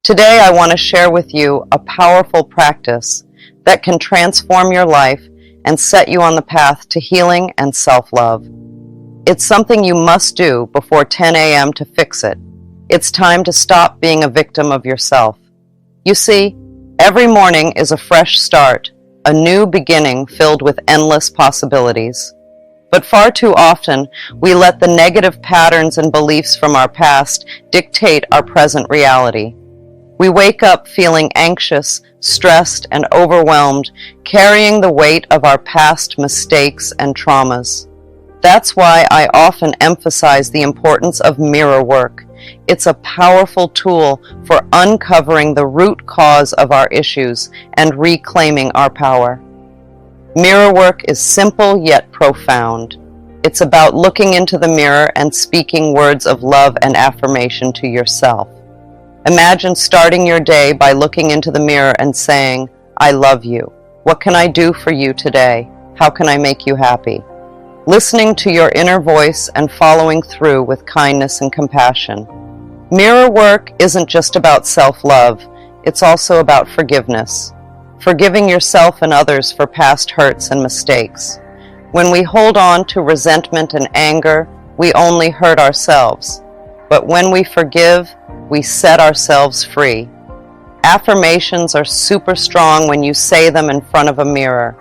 Today I want to share with you a powerful practice that can transform your life and set you on the path to healing and self-love. It's something you must do before 10 a.m. to fix it. It's time to stop being a victim of yourself. You see, every morning is a fresh start, a new beginning filled with endless possibilities. But far too often, we let the negative patterns and beliefs from our past dictate our present reality. We wake up feeling anxious, stressed, and overwhelmed, carrying the weight of our past mistakes and traumas. That's why I often emphasize the importance of mirror work. It's a powerful tool for uncovering the root cause of our issues and reclaiming our power. Mirror work is simple yet profound. It's about looking into the mirror and speaking words of love and affirmation to yourself. Imagine starting your day by looking into the mirror and saying, "I love you. What can I do for you today? How can I make you happy?" Listening to your inner voice and following through with kindness and compassion. Mirror work isn't just about self-love, it's also about forgiveness. Forgiving yourself and others for past hurts and mistakes. When we hold on to resentment and anger, we only hurt ourselves. But when we forgive, we set ourselves free. Affirmations are super strong when you say them in front of a mirror.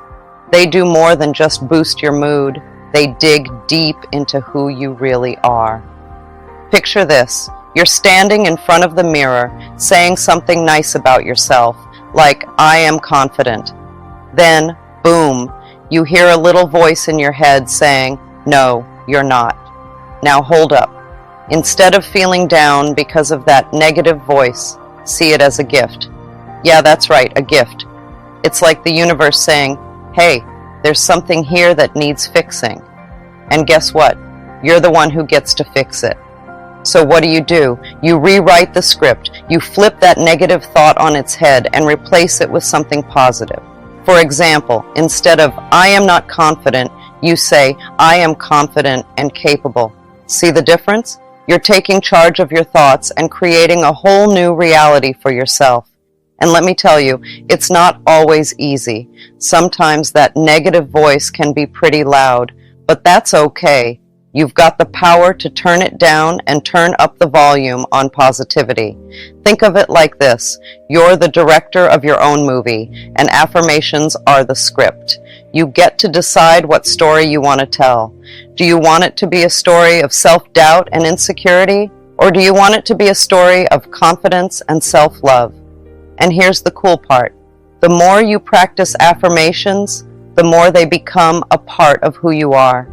They do more than just boost your mood. They dig deep into who you really are. Picture this. You're standing in front of the mirror, saying something nice about yourself, like, "I am confident." Then, boom, you hear a little voice in your head saying, "No, you're not." Now hold up. Instead of feeling down because of that negative voice, see it as a gift. Yeah, that's right, a gift. It's like the universe saying, "Hey, there's something here that needs fixing." And guess what? You're the one who gets to fix it. So what do? You rewrite the script. You flip that negative thought on its head and replace it with something positive. For example, instead of "I am not confident," you say, "I am confident and capable." See the difference? You're taking charge of your thoughts and creating a whole new reality for yourself. And let me tell you, it's not always easy. Sometimes that negative voice can be pretty loud, but that's okay. You've got the power to turn it down and turn up the volume on positivity. Think of it like this. You're the director of your own movie, and affirmations are the script. You get to decide what story you want to tell. Do you want it to be a story of self-doubt and insecurity, or do you want it to be a story of confidence and self-love? And here's the cool part. The more you practice affirmations, the more they become a part of who you are.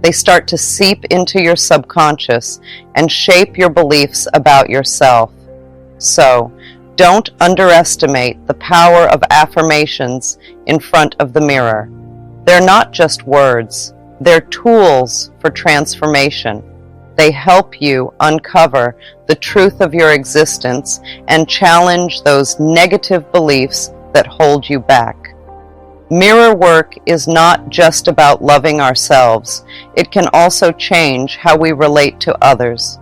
They start to seep into your subconscious and shape your beliefs about yourself. So, don't underestimate the power of affirmations in front of the mirror. They're not just words, they're tools for transformation. They help you uncover the truth of your existence and challenge those negative beliefs that hold you back. Mirror work is not just about loving ourselves. It can also change how we relate to others.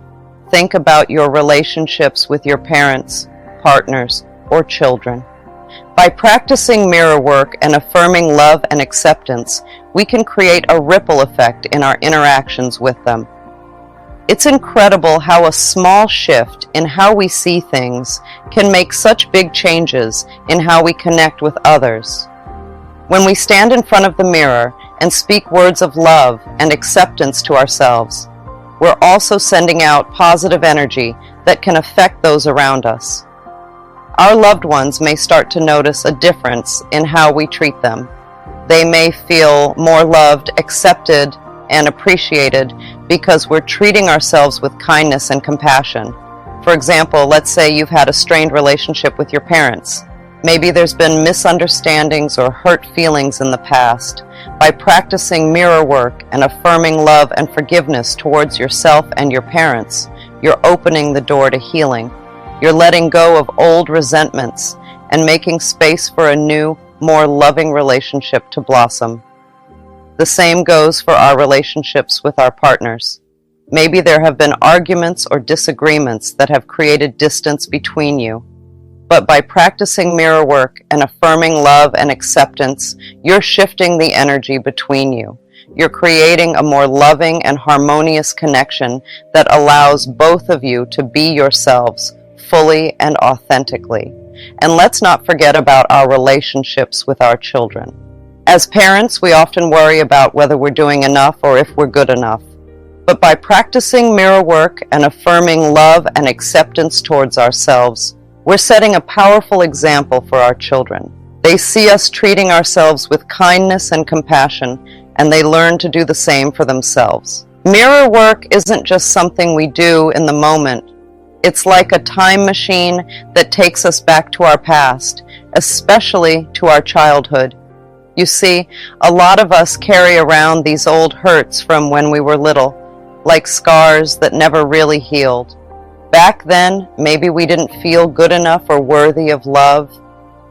Think about your relationships with your parents, partners, or children. By practicing mirror work and affirming love and acceptance, we can create a ripple effect in our interactions with them. It's incredible how a small shift in how we see things can make such big changes in how we connect with others. When we stand in front of the mirror and speak words of love and acceptance to ourselves, we're also sending out positive energy that can affect those around us. Our loved ones may start to notice a difference in how we treat them. They may feel more loved, accepted, and appreciated because we're treating ourselves with kindness and compassion. For example, let's say you've had a strained relationship with your parents. Maybe there's been misunderstandings or hurt feelings in the past. By practicing mirror work and affirming love and forgiveness towards yourself and your parents, you're opening the door to healing. You're letting go of old resentments and making space for a new, more loving relationship to blossom. The same goes for our relationships with our partners. Maybe there have been arguments or disagreements that have created distance between you. But by practicing mirror work and affirming love and acceptance, you're shifting the energy between you. You're creating a more loving and harmonious connection that allows both of you to be yourselves fully and authentically. And let's not forget about our relationships with our children. As parents, we often worry about whether we're doing enough or if we're good enough. But by practicing mirror work and affirming love and acceptance towards ourselves, we're setting a powerful example for our children. They see us treating ourselves with kindness and compassion, and they learn to do the same for themselves. Mirror work isn't just something we do in the moment. It's like a time machine that takes us back to our past, especially to our childhood. You see, a lot of us carry around these old hurts from when we were little, like scars that never really healed. Back then, maybe we didn't feel good enough or worthy of love.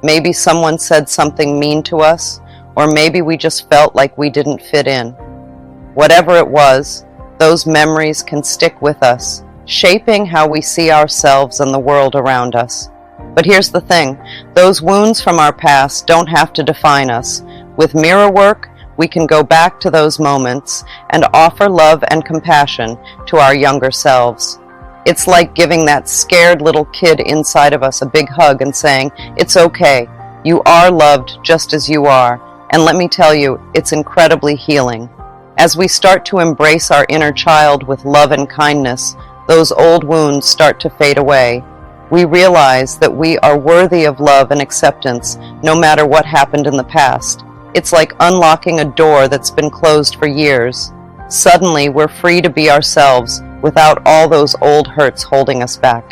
Maybe someone said something mean to us, or maybe we just felt like we didn't fit in. Whatever it was, those memories can stick with us, shaping how we see ourselves and the world around us. But here's the thing, those wounds from our past don't have to define us. With mirror work, we can go back to those moments and offer love and compassion to our younger selves. It's like giving that scared little kid inside of us a big hug and saying, "It's okay, you are loved just as you are." And let me tell you, it's incredibly healing. As we start to embrace our inner child with love and kindness, those old wounds start to fade away. We realize that we are worthy of love and acceptance no matter what happened in the past. It's like unlocking a door that's been closed for years. Suddenly, we're free to be ourselves without all those old hurts holding us back.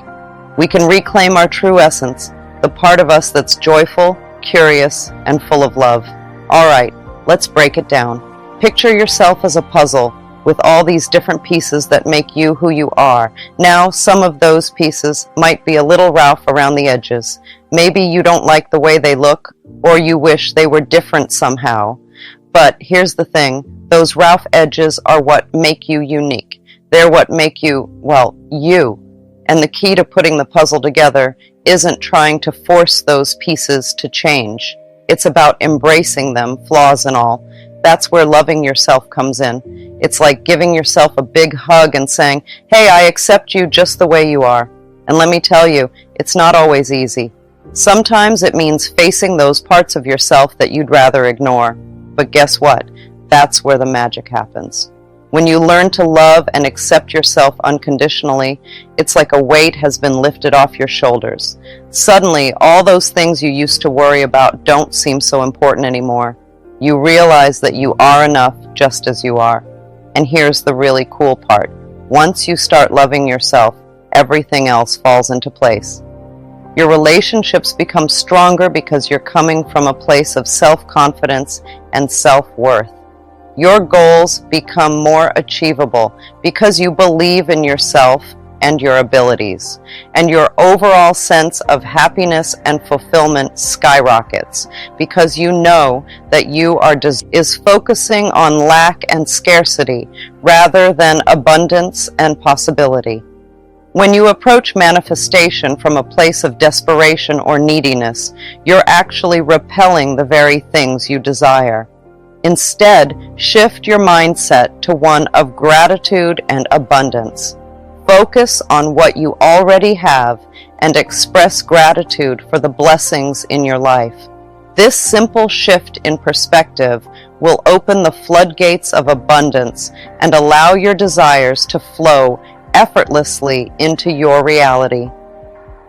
We can reclaim our true essence, the part of us that's joyful, curious, and full of love. All right, let's break it down. Picture yourself as a puzzle with all these different pieces that make you who you are. Now, some of those pieces might be a little rough around the edges. Maybe you don't like the way they look, or you wish they were different somehow. But here's the thing, those rough edges are what make you unique. They're what make you, well, you. And the key to putting the puzzle together isn't trying to force those pieces to change. It's about embracing them, flaws and all. That's where loving yourself comes in. It's like giving yourself a big hug and saying, "Hey, I accept you just the way you are." And let me tell you, it's not always easy. Sometimes it means facing those parts of yourself that you'd rather ignore. But guess what? That's where the magic happens. When you learn to love and accept yourself unconditionally, it's like a weight has been lifted off your shoulders. Suddenly, all those things you used to worry about don't seem so important anymore. You realize that you are enough just as you are. And here's the really cool part. Once you start loving yourself, everything else falls into place. Your relationships become stronger because you're coming from a place of self-confidence and self-worth. Your goals become more achievable because you believe in yourself and your abilities, and your overall sense of happiness and fulfillment skyrockets because you know that you is focusing on lack and scarcity rather than abundance and possibility. When you approach manifestation from a place of desperation or neediness, you're actually repelling the very things you desire. Instead, shift your mindset to one of gratitude and abundance. Focus on what you already have and express gratitude for the blessings in your life. This simple shift in perspective will open the floodgates of abundance and allow your desires to flow effortlessly into your reality.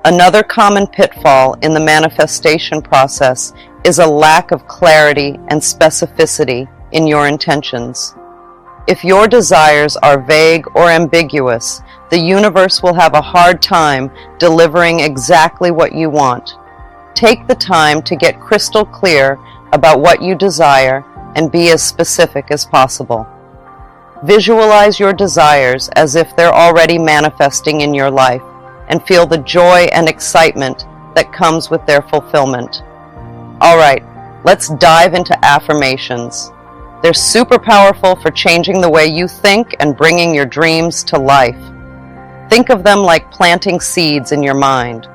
Another common pitfall in the manifestation process is a lack of clarity and specificity in your intentions. If your desires are vague or ambiguous, the universe will have a hard time delivering exactly what you want. Take the time to get crystal clear about what you desire and be as specific as possible. Visualize your desires as if they're already manifesting in your life and feel the joy and excitement that comes with their fulfillment. All right, let's dive into affirmations. They're super powerful for changing the way you think and bringing your dreams to life. Think of them like planting seeds in your mind.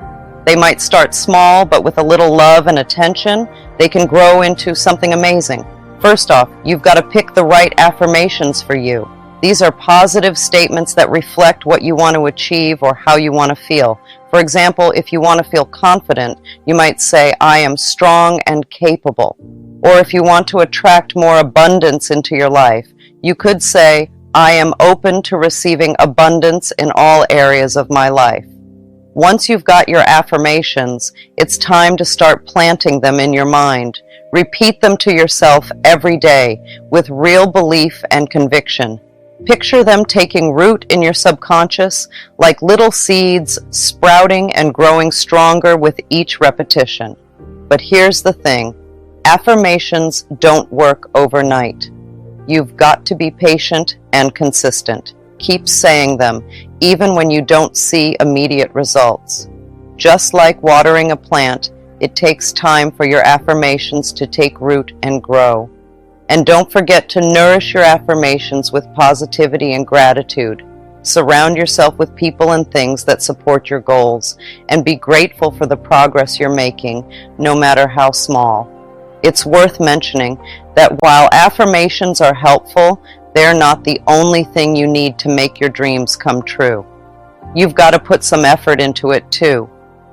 They might start small, but with a little love and attention, they can grow into something amazing. First off, you've got to pick the right affirmations for you. These are positive statements that reflect what you want to achieve or how you want to feel. For example, if you want to feel confident, you might say, "I am strong and capable." Or if you want to attract more abundance into your life, you could say, "I am open to receiving abundance in all areas of my life." Once you've got your affirmations, it's time to start planting them in your mind. Repeat them to yourself every day with real belief and conviction. Picture them taking root in your subconscious like little seeds, sprouting and growing stronger with each repetition. But here's the thing, affirmations don't work overnight. You've got to be patient and consistent. Keep saying them, even when you don't see immediate results. Just like watering a plant, it takes time for your affirmations to take root and grow. And don't forget to nourish your affirmations with positivity and gratitude. Surround yourself with people and things that support your goals, and be grateful for the progress you're making, no matter how small. It's worth mentioning that while affirmations are helpful, they're not the only thing you need to make your dreams come true. You've got to put some effort into it too.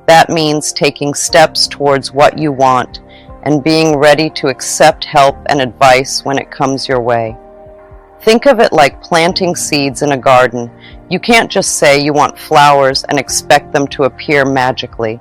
That means taking steps towards what you want and being ready to accept help and advice when it comes your way. Think of it like planting seeds in a garden. You can't just say you want flowers and expect them to appear magically.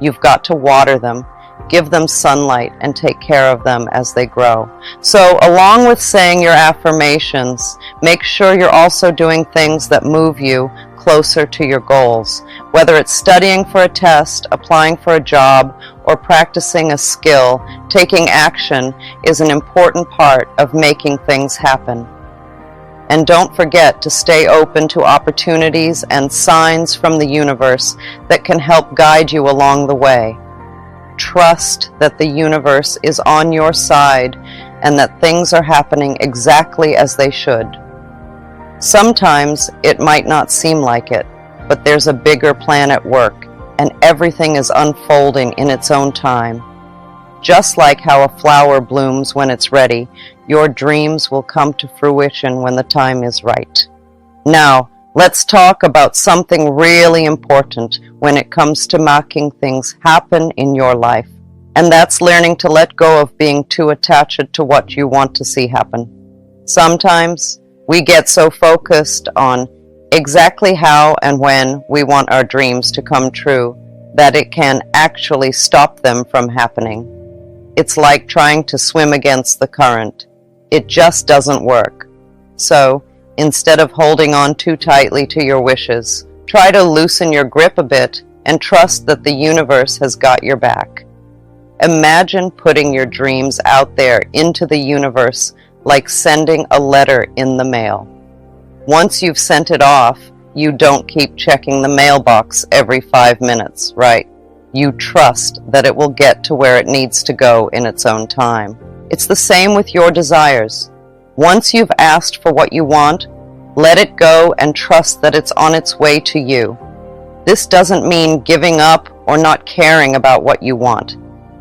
You've got to water them, give them sunlight, and take care of them as they grow. So, along with saying your affirmations, make sure you're also doing things that move you closer to your goals. Whether it's studying for a test, applying for a job, or practicing a skill, taking action is an important part of making things happen. And don't forget to stay open to opportunities and signs from the universe that can help guide you along the way. Trust that the universe is on your side and that things are happening exactly as they should. Sometimes it might not seem like it, but there's a bigger plan at work, and everything is unfolding in its own time. Just like how a flower blooms when it's ready, your dreams will come to fruition when the time is right. Now, let's talk about something really important when it comes to making things happen in your life, and that's learning to let go of being too attached to what you want to see happen. Sometimes we get so focused on exactly how and when we want our dreams to come true that it can actually stop them from happening. It's like trying to swim against the current. It just doesn't work. So, instead of holding on too tightly to your wishes, try to loosen your grip a bit and trust that the universe has got your back. Imagine putting your dreams out there into the universe like sending a letter in the mail. Once you've sent it off, you don't keep checking the mailbox every 5 minutes, right? You trust that it will get to where it needs to go in its own time. It's the same with your desires. Once you've asked for what you want, let it go and trust that it's on its way to you. This doesn't mean giving up or not caring about what you want.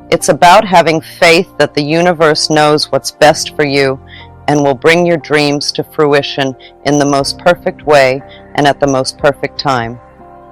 It's about having faith that the universe knows what's best for you and will bring your dreams to fruition in the most perfect way and at the most perfect time.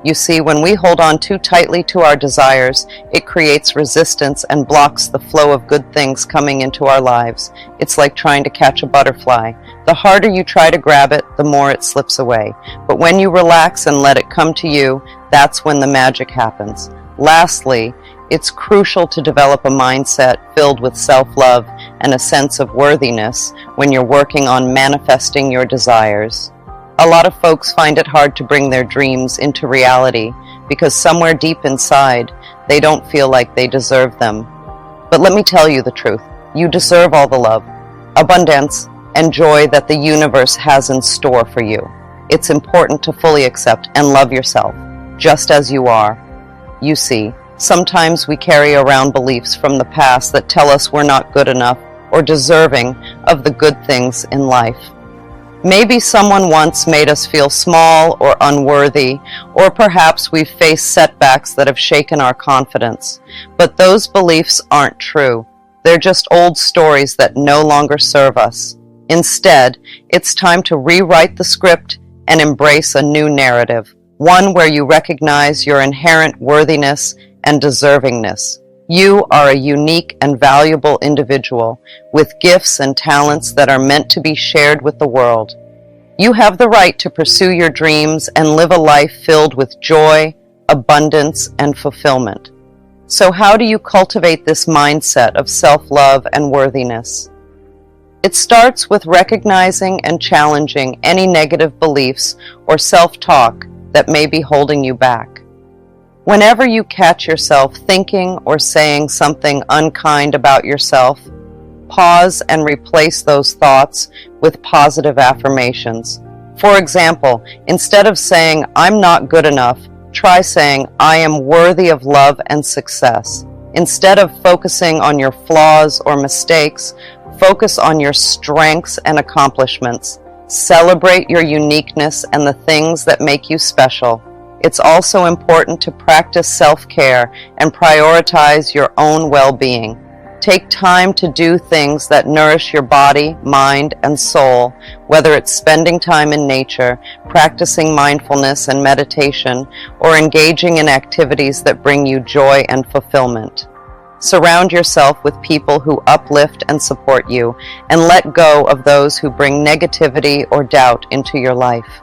You see, when we hold on too tightly to our desires, it creates resistance and blocks the flow of good things coming into our lives. It's like trying to catch a butterfly. The harder you try to grab it, the more it slips away. But when you relax and let it come to you, that's when the magic happens. Lastly, it's crucial to develop a mindset filled with self-love and a sense of worthiness when you're working on manifesting your desires. A lot of folks find it hard to bring their dreams into reality because somewhere deep inside, they don't feel like they deserve them. But let me tell you the truth. You deserve all the love, abundance, and joy that the universe has in store for you. It's important to fully accept and love yourself, just as you are. You see, sometimes we carry around beliefs from the past that tell us we're not good enough or deserving of the good things in life. Maybe someone once made us feel small or unworthy, or perhaps we've faced setbacks that have shaken our confidence. But those beliefs aren't true. They're just old stories that no longer serve us. Instead, it's time to rewrite the script and embrace a new narrative, one where you recognize your inherent worthiness and deservingness. You are a unique and valuable individual with gifts and talents that are meant to be shared with the world. You have the right to pursue your dreams and live a life filled with joy, abundance, and fulfillment. So how do you cultivate this mindset of self-love and worthiness? It starts with recognizing and challenging any negative beliefs or self-talk that may be holding you back. Whenever you catch yourself thinking or saying something unkind about yourself, pause and replace those thoughts with positive affirmations. For example, instead of saying, "I'm not good enough," try saying, "I am worthy of love and success." Instead of focusing on your flaws or mistakes, focus on your strengths and accomplishments. Celebrate your uniqueness and the things that make you special. It's also important to practice self-care and prioritize your own well-being. Take time to do things that nourish your body, mind, and soul, whether it's spending time in nature, practicing mindfulness and meditation, or engaging in activities that bring you joy and fulfillment. Surround yourself with people who uplift and support you, and let go of those who bring negativity or doubt into your life.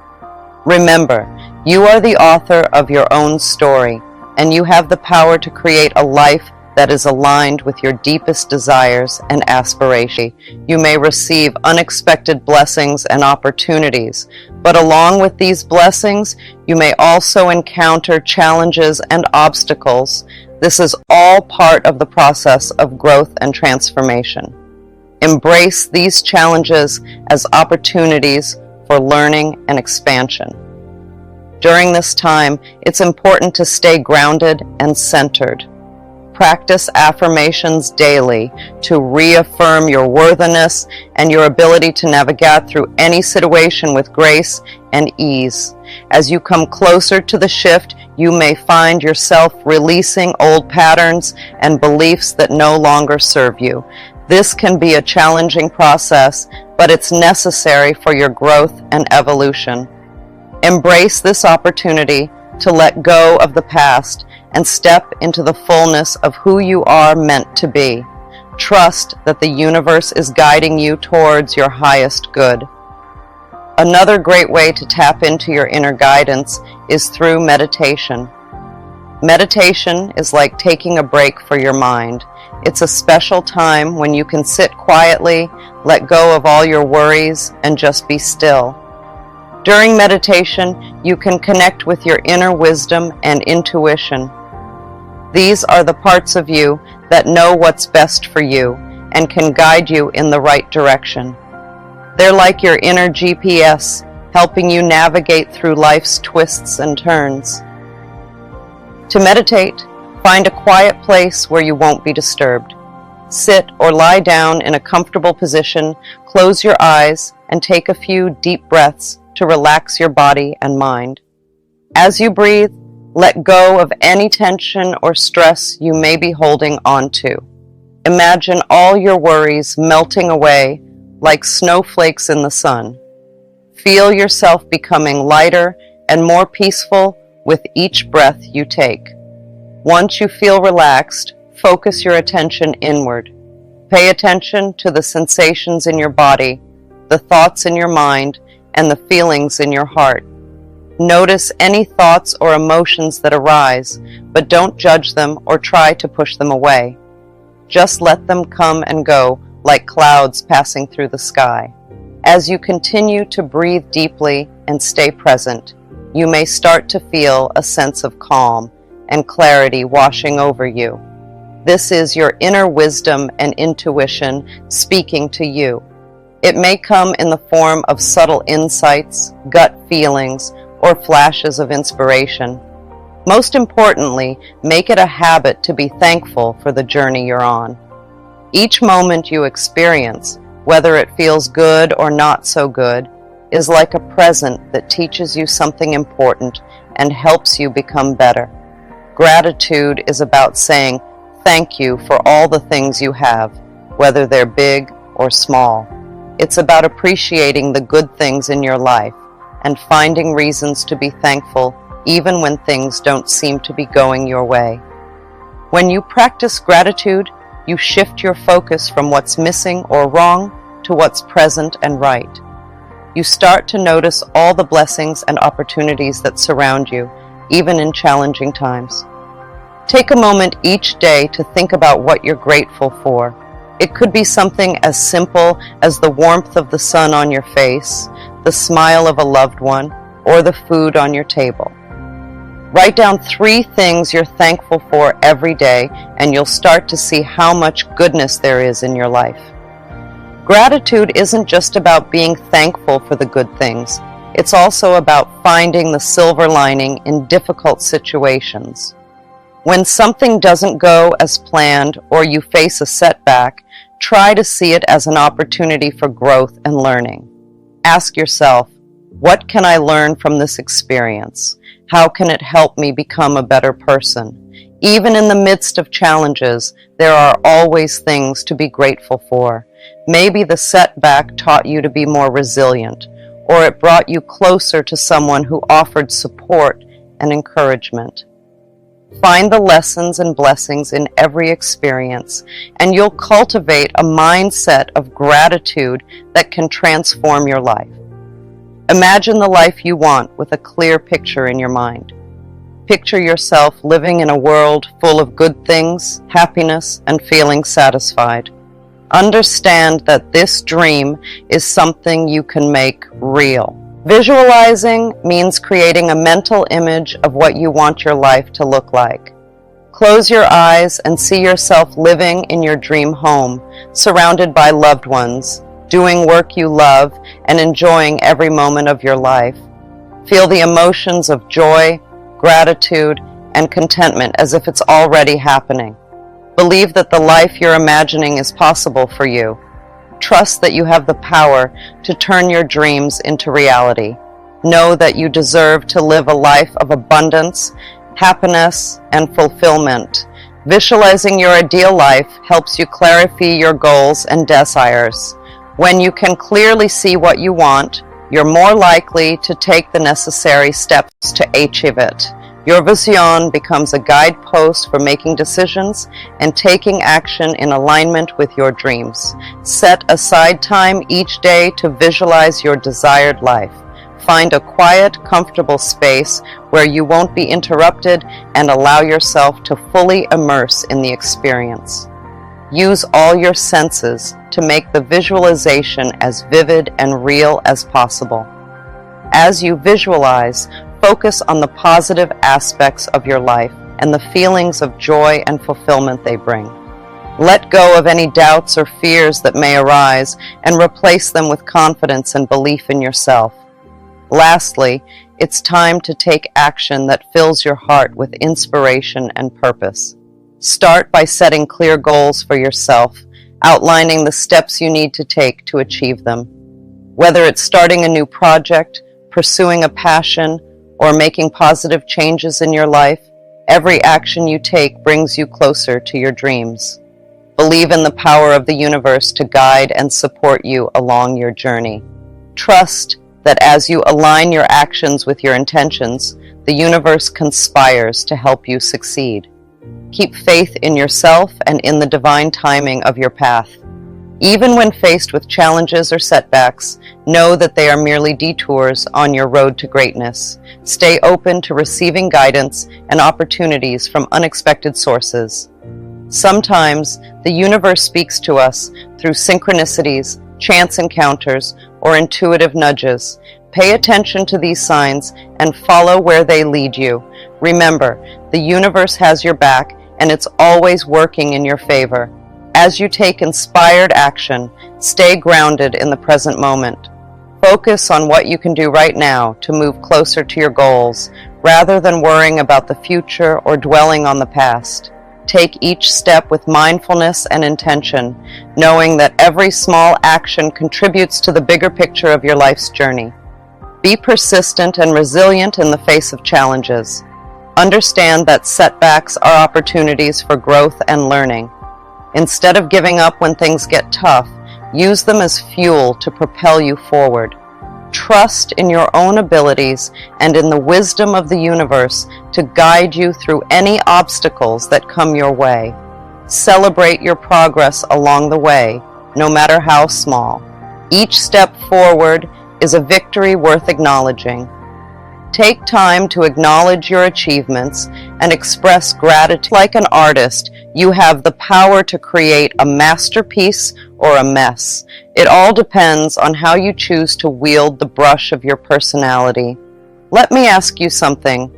Remember, you are the author of your own story, and you have the power to create a life that is aligned with your deepest desires and aspirations. You may receive unexpected blessings and opportunities, but along with these blessings, you may also encounter challenges and obstacles. This is all part of the process of growth and transformation. Embrace these challenges as opportunities for learning and expansion. During this time, it's important to stay grounded and centered. Practice affirmations daily to reaffirm your worthiness and your ability to navigate through any situation with grace and ease. As you come closer to the shift, you may find yourself releasing old patterns and beliefs that no longer serve you. This can be a challenging process, but it's necessary for your growth and evolution. Embrace this opportunity to let go of the past and step into the fullness of who you are meant to be. Trust that the universe is guiding you towards your highest good. Another great way to tap into your inner guidance is through meditation. Meditation is like taking a break for your mind. It's a special time when you can sit quietly, let go of all your worries, and just be still. During meditation, you can connect with your inner wisdom and intuition. These are the parts of you that know what's best for you and can guide you in the right direction. They're like your inner GPS, helping you navigate through life's twists and turns. To meditate, find a quiet place where you won't be disturbed. Sit or lie down in a comfortable position, close your eyes, and take a few deep breaths to relax your body and mind. As you breathe, let go of any tension or stress you may be holding on to. Imagine all your worries melting away like snowflakes in the sun. Feel yourself becoming lighter and more peaceful with each breath you take. Once you feel relaxed, focus your attention inward. Pay attention to the sensations in your body, the thoughts in your mind, and the feelings in your heart. Notice any thoughts or emotions that arise, but don't judge them or try to push them away. Just let them come and go like clouds passing through the sky. As you continue to breathe deeply and stay present, you may start to feel a sense of calm and clarity washing over you. This is your inner wisdom and intuition speaking to you. It may come in the form of subtle insights, gut feelings, or flashes of inspiration. Most importantly, make it a habit to be thankful for the journey you're on. Each moment you experience, whether it feels good or not so good, is like a present that teaches you something important and helps you become better. Gratitude is about saying thank you for all the things you have, whether they're big or small. It's about appreciating the good things in your life and finding reasons to be thankful even when things don't seem to be going your way. When you practice gratitude, you shift your focus from what's missing or wrong to what's present and right. You start to notice all the blessings and opportunities that surround you, even in challenging times. Take a moment each day to think about what you're grateful for. It could be something as simple as the warmth of the sun on your face, the smile of a loved one, or the food on your table. Write down 3 things you're thankful for every day, and you'll start to see how much goodness there is in your life. Gratitude isn't just about being thankful for the good things. It's also about finding the silver lining in difficult situations. When something doesn't go as planned or you face a setback, try to see it as an opportunity for growth and learning. Ask yourself, what can I learn from this experience? How can it help me become a better person? Even in the midst of challenges, there are always things to be grateful for. Maybe the setback taught you to be more resilient, or it brought you closer to someone who offered support and encouragement. Find the lessons and blessings in every experience, and you'll cultivate a mindset of gratitude that can transform your life. Imagine the life you want with a clear picture in your mind. Picture yourself living in a world full of good things, happiness, and feeling satisfied. Understand that this dream is something you can make real. Visualizing means creating a mental image of what you want your life to look like. Close your eyes and see yourself living in your dream home, surrounded by loved ones, doing work you love, and enjoying every moment of your life. Feel the emotions of joy, gratitude, and contentment as if it's already happening. Believe that the life you're imagining is possible for you. Trust that you have the power to turn your dreams into reality. Know that you deserve to live a life of abundance, happiness, and fulfillment. Visualizing your ideal life helps you clarify your goals and desires. When you can clearly see what you want, you're more likely to take the necessary steps to achieve it. Your vision becomes a guidepost for making decisions and taking action in alignment with your dreams. Set aside time each day to visualize your desired life. Find a quiet, comfortable space where you won't be interrupted and allow yourself to fully immerse in the experience. Use all your senses to make the visualization as vivid and real as possible. As you visualize, focus on the positive aspects of your life and the feelings of joy and fulfillment they bring. Let go of any doubts or fears that may arise and replace them with confidence and belief in yourself. Lastly, it's time to take action that fills your heart with inspiration and purpose. Start by setting clear goals for yourself, outlining the steps you need to take to achieve them. Whether it's starting a new project, pursuing a passion, or making positive changes in your life, every action you take brings you closer to your dreams. Believe in the power of the universe to guide and support you along your journey. Trust that as you align your actions with your intentions, the universe conspires to help you succeed. Keep faith in yourself and in the divine timing of your path. Even when faced with challenges or setbacks, know that they are merely detours on your road to greatness. Stay open to receiving guidance and opportunities from unexpected sources. Sometimes, the universe speaks to us through synchronicities, chance encounters, or intuitive nudges. Pay attention to these signs and follow where they lead you. Remember, the universe has your back and it's always working in your favor. As you take inspired action, stay grounded in the present moment. Focus on what you can do right now to move closer to your goals, rather than worrying about the future or dwelling on the past. Take each step with mindfulness and intention, knowing that every small action contributes to the bigger picture of your life's journey. Be persistent and resilient in the face of challenges. Understand that setbacks are opportunities for growth and learning. Instead of giving up when things get tough, use them as fuel to propel you forward. Trust in your own abilities and in the wisdom of the universe to guide you through any obstacles that come your way. Celebrate your progress along the way, no matter how small. Each step forward is a victory worth acknowledging. Take time to acknowledge your achievements and express gratitude. Like an artist, you have the power to create a masterpiece or a mess. It all depends on how you choose to wield the brush of your personality. Let me ask you something.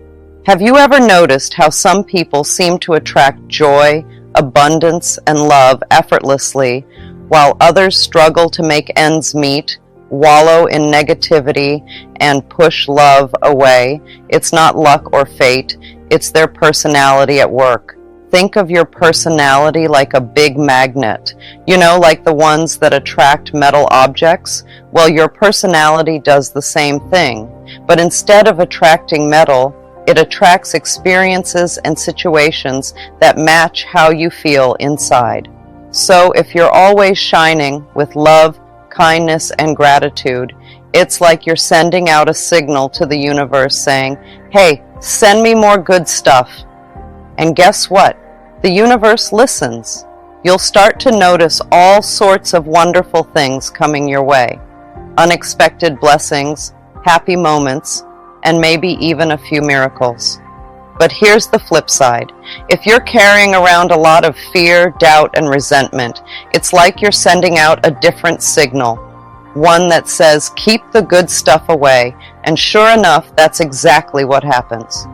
Have you ever noticed how some people seem to attract joy, abundance, and love effortlessly, while others struggle to make ends meet, wallow in negativity, and push love away? It's not luck or fate, it's their personality at work. Think of your personality like a big magnet. You know, like the ones that attract metal objects? Well, your personality does the same thing. But instead of attracting metal, it attracts experiences and situations that match how you feel inside. So if you're always shining with love, kindness, and gratitude, it's like you're sending out a signal to the universe saying, "Hey, send me more good stuff." And guess what? The universe listens. You'll start to notice all sorts of wonderful things coming your way. Unexpected blessings, happy moments, and maybe even a few miracles. But here's the flip side. If you're carrying around a lot of fear, doubt, and resentment, it's like you're sending out a different signal, one that says, keep the good stuff away, and sure enough, that's exactly what happens.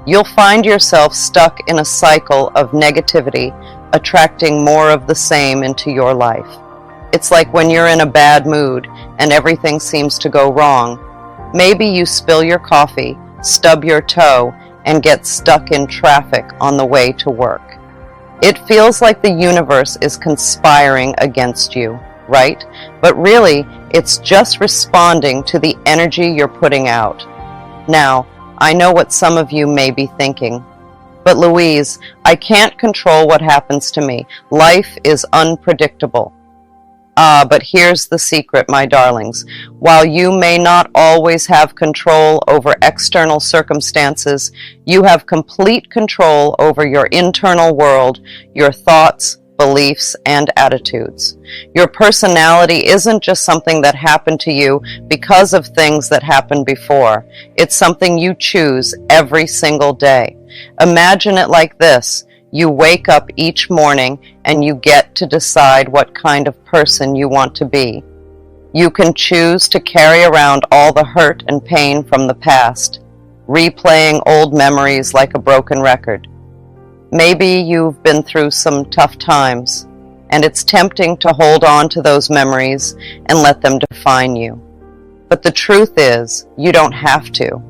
You'll find yourself stuck in a cycle of negativity, attracting more of the same into your life. It's like when you're in a bad mood and everything seems to go wrong. Maybe you spill your coffee, stub your toe, and get stuck in traffic on the way to work. It feels like the universe is conspiring against you, right? But really, it's just responding to the energy you're putting out. Now, I know what some of you may be thinking, but Louise, I can't control what happens to me. Life is unpredictable. But here's the secret, my darlings. While you may not always have control over external circumstances, you have complete control over your internal world, your thoughts, beliefs, and attitudes. Your personality isn't just something that happened to you because of things that happened before. It's something you choose every single day. Imagine it like this. You wake up each morning and you get to decide what kind of person you want to be. You can choose to carry around all the hurt and pain from the past, replaying old memories like a broken record. Maybe you've been through some tough times, and it's tempting to hold on to those memories and let them define you. But the truth is, you don't have to.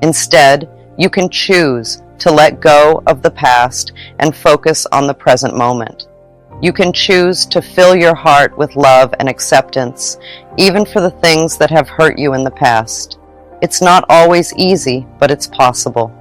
Instead, you can choose to let go of the past and focus on the present moment. You can choose to fill your heart with love and acceptance, even for the things that have hurt you in the past. It's not always easy, but it's possible.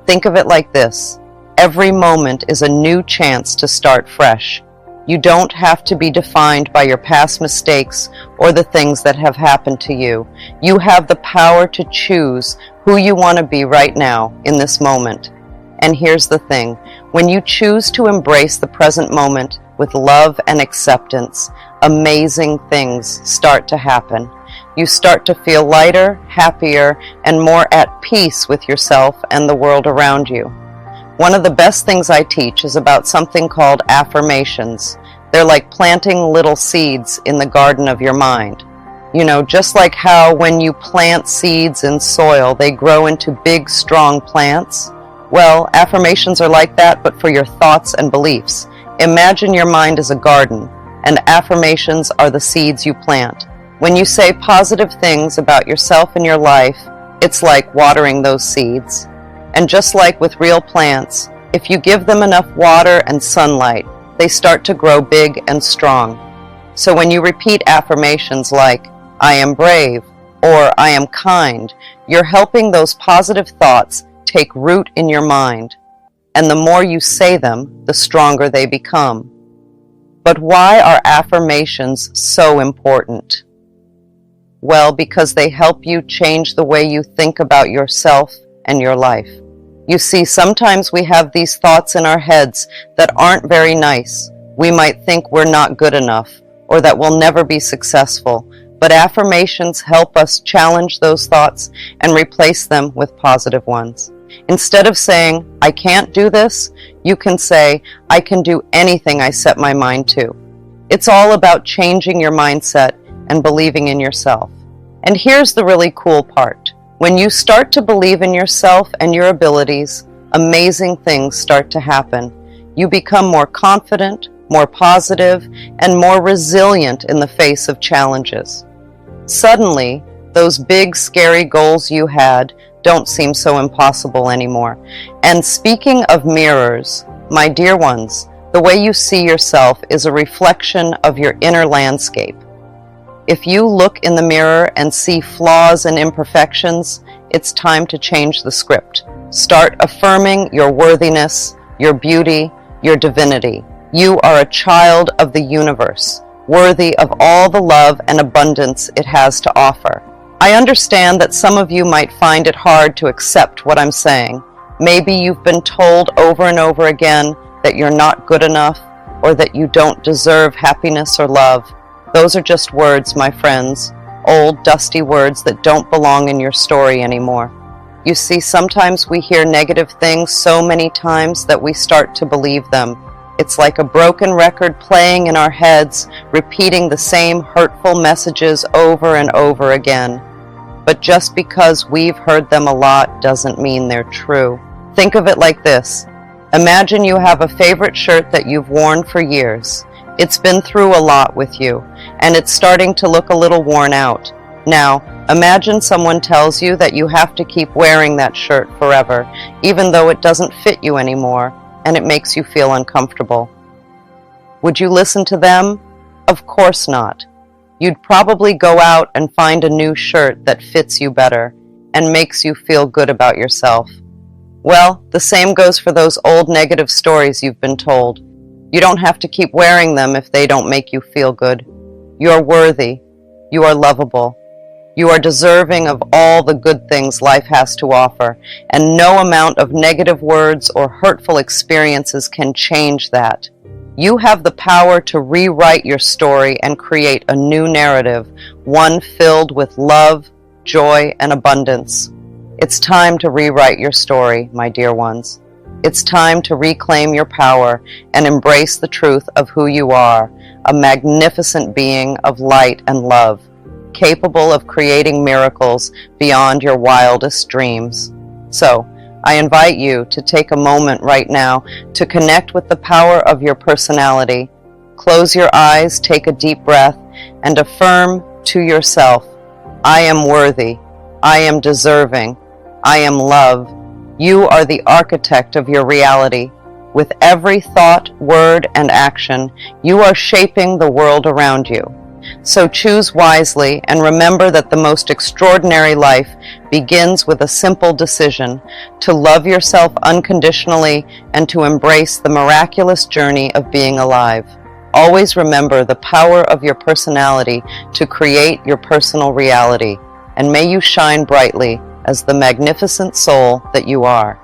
Think of it like this. Every moment is a new chance to start fresh. You don't have to be defined by your past mistakes or the things that have happened to you. You have the power to choose who you want to be right now in this moment. And here's the thing, when you choose to embrace the present moment with love and acceptance, amazing things start to happen. You start to feel lighter, happier, and more at peace with yourself and the world around you. One of the best things I teach is about something called affirmations. They're like planting little seeds in the garden of your mind. You know, just like how when you plant seeds in soil, they grow into big, strong plants. Well, affirmations are like that, but for your thoughts and beliefs. Imagine your mind as a garden, and affirmations are the seeds you plant. When you say positive things about yourself and your life, it's like watering those seeds. And just like with real plants, if you give them enough water and sunlight, they start to grow big and strong. So when you repeat affirmations like, I am brave, or I am kind, you're helping those positive thoughts take root in your mind. And the more you say them, the stronger they become. But why are affirmations so important? Well, because they help you change the way you think about yourself and your life. You see, sometimes we have these thoughts in our heads that aren't very nice. We might think we're not good enough, or that we'll never be successful. But affirmations help us challenge those thoughts and replace them with positive ones. Instead of saying, I can't do this, you can say, I can do anything I set my mind to. It's all about changing your mindset and believing in yourself. And here's the really cool part. When you start to believe in yourself and your abilities, amazing things start to happen. You become more confident, more positive, and more resilient in the face of challenges. Suddenly, those big, scary goals you had don't seem so impossible anymore. And speaking of mirrors, my dear ones, the way you see yourself is a reflection of your inner landscape. If you look in the mirror and see flaws and imperfections, it's time to change the script. Start affirming your worthiness, your beauty, your divinity. You are a child of the universe, worthy of all the love and abundance it has to offer. I understand that some of you might find it hard to accept what I'm saying. Maybe you've been told over and over again that you're not good enough, or that you don't deserve happiness or love. Those are just words, my friends, old, dusty words that don't belong in your story anymore. You see, sometimes we hear negative things so many times that we start to believe them. It's like a broken record playing in our heads, repeating the same hurtful messages over and over again. But just because we've heard them a lot doesn't mean they're true. Think of it like this. Imagine you have a favorite shirt that you've worn for years. It's been through a lot with you, and it's starting to look a little worn out. Now, imagine someone tells you that you have to keep wearing that shirt forever, even though it doesn't fit you anymore, and it makes you feel uncomfortable. Would you listen to them? Of course not. You'd probably go out and find a new shirt that fits you better and makes you feel good about yourself. Well, the same goes for those old negative stories you've been told. You don't have to keep wearing them if they don't make you feel good. You are worthy. You are lovable. You are deserving of all the good things life has to offer, and no amount of negative words or hurtful experiences can change that. You have the power to rewrite your story and create a new narrative, one filled with love, joy, and abundance. It's time to rewrite your story, my dear ones. It's time to reclaim your power and embrace the truth of who you are, a magnificent being of light and love, capable of creating miracles beyond your wildest dreams. So, I invite you to take a moment right now to connect with the power of your personality. Close your eyes, take a deep breath, and affirm to yourself, I am worthy, I am deserving, I am love. You are the architect of your reality. With every thought, word, and action, you are shaping the world around you. So choose wisely and remember that the most extraordinary life begins with a simple decision to love yourself unconditionally and to embrace the miraculous journey of being alive. Always remember the power of your personality to create your personal reality, and may you shine brightly as the magnificent soul that you are.